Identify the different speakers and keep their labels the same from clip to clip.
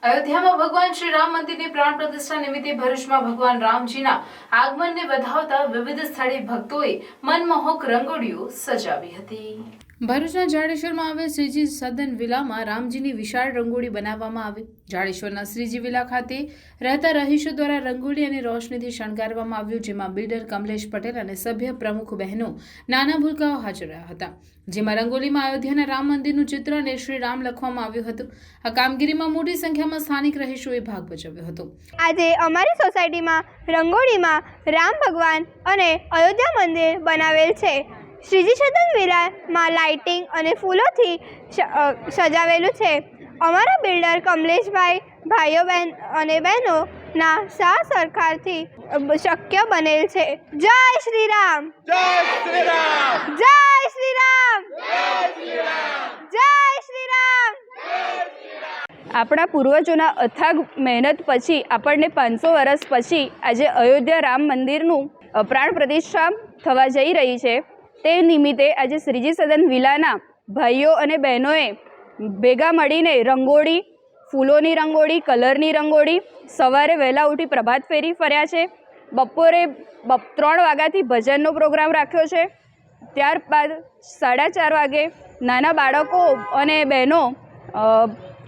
Speaker 1: અયોધ્યામાં ભગવાન શ્રી રામ મંદિરની પ્રાણ પ્રતિષ્ઠા નિમિત્તે ભરૂચમાં ભગવાન રામજીના આગમનને વધાવતા વિવિધ સ્થળે ભક્તોએ મનમોહક રંગોળીઓ સજાવી હતી। ભરૂચના જાડેશ્વરમાં આવેલ શ્રીજી સદન વિલામાં રામજીની વિશાળ રંગોળી બનાવવામાં આવી। જાડેશ્વરના શ્રીજી વિલા ખાતે રહેતા રહીશો દ્વારા રંગોળી અને રોશનીથી શણગારવામાં આવ્યું, જેમાં બિલ્ડર કમલેશ પટેલ અને સભ્ય પ્રમુખ બહેનો નાના ભૂલકાઓ હાજર રહ્યા હતા, જેમાં રંગોળીમાં અયોધ્યાના રામ મંદિરનું ચિત્ર અને શ્રી રામ લખવામાં આવ્યું હતું। આ કામગીરીમાં મોટી સંખ્યામાં સ્થાનિક રહીશોએ ભાગ ભજવ્યો હતો।
Speaker 2: આજે અમારી સોસાયટીમાં રંગોળીમાં રામ ભગવાન અને અયોધ્યા મંદિર બનાવેલ છે। શ્રીજી સદન વિલામાં લાઇટિંગ અને ફૂલોથી સજાવેલું છે। અમારા બિલ્ડર કમલેશભાઈ, ભાઈઓ અને બહેનોના સાથ સરકારથી શક્ય બનેલ છે। જય શ્રી રામ,
Speaker 3: જય શ્રી રામ,
Speaker 2: જય શ્રી રામ, જય શ્રી રામ।
Speaker 4: આપણા પૂર્વજોના અથાગ મહેનત પછી આપણને 500 વર્ષ પછી આજે અયોધ્યા રામ મંદિરનું પ્રાણ પ્રતિષ્ઠા થવા જઈ રહી છે। તે નિમિત્તે આજે શ્રીજી સદન વિલાના ભાઈઓ અને બહેનોએ ભેગા મળીને રંગોળી, ફૂલોની રંગોળી, કલરની રંગોળી, સવારે વહેલા ઉઠી પ્રભાત ફેરી ફર્યા છે। બપોરે 3 વાગ્યાથી ભજનનો પ્રોગ્રામ રાખ્યો છે। ત્યારબાદ 4:30 વાગે નાના બાળકો અને બહેનો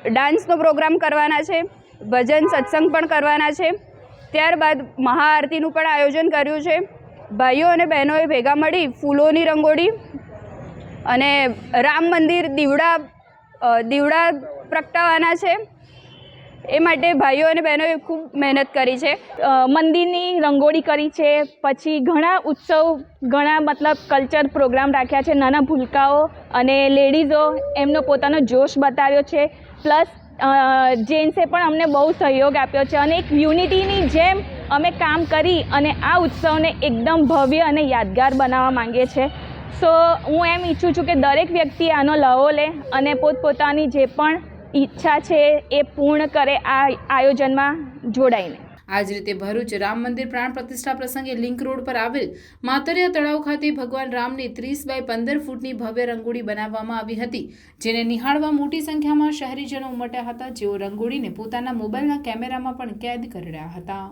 Speaker 4: ડાન્સનો પ્રોગ્રામ કરવાના છે, ભજન સત્સંગ પણ કરવાના છે। ત્યારબાદ મહાઆરતીનું પણ આયોજન કર્યું છે। ભાઈઓ અને બહેનોએ ભેગા મળી ફૂલોની રંગોળી અને રામ મંદિર દીવડા પ્રગટાવવાના છે। એ માટે ભાઈઓ અને બહેનોએ ખૂબ મહેનત કરી છે।
Speaker 5: મંદિરની રંગોળી કરી છે, પછી ઘણા ઉત્સવ, ઘણા કલ્ચર પ્રોગ્રામ રાખ્યા છે। નાના ભૂલકાઓ અને લેડીઝો એમનો પોતાનો જોશ બતાવ્યો છે, પ્લસ જેન્ટ્સે પણ અમને બહુ સહયોગ આપ્યો છે અને એક યુનિટીની જેમ અમે કામ કરી અને આ ઉત્સવને એકદમ ભવ્ય અને યાદગાર બનાવવા માંગીએ છીએ। સો હું એમ ઈચ્છું છું કે દરેક વ્યક્તિ આનો લહાવો લે અને પોતપોતાની જે પણ ઈચ્છા છે એ પૂર્ણ કરે આ આયોજનમાં જોડાઈને।
Speaker 1: આ જ રીતે ભરૂચ રામ મંદિર પ્રાણ પ્રતિષ્ઠા પ્રસંગે લિંક રોડ પર આવેલ માતરિયા તળાવ ખાતે ભગવાન રામની 30 બાય 15 ફૂટની ભવ્ય રંગોળી બનાવવામાં આવી હતી, જેને નિહાળવા મોટી સંખ્યામાં શહેરીજનો ઉમટ્યા હતા, જેઓ રંગોળીને પોતાના મોબાઈલના કેમેરામાં પણ કેદ કરી રહ્યા હતા।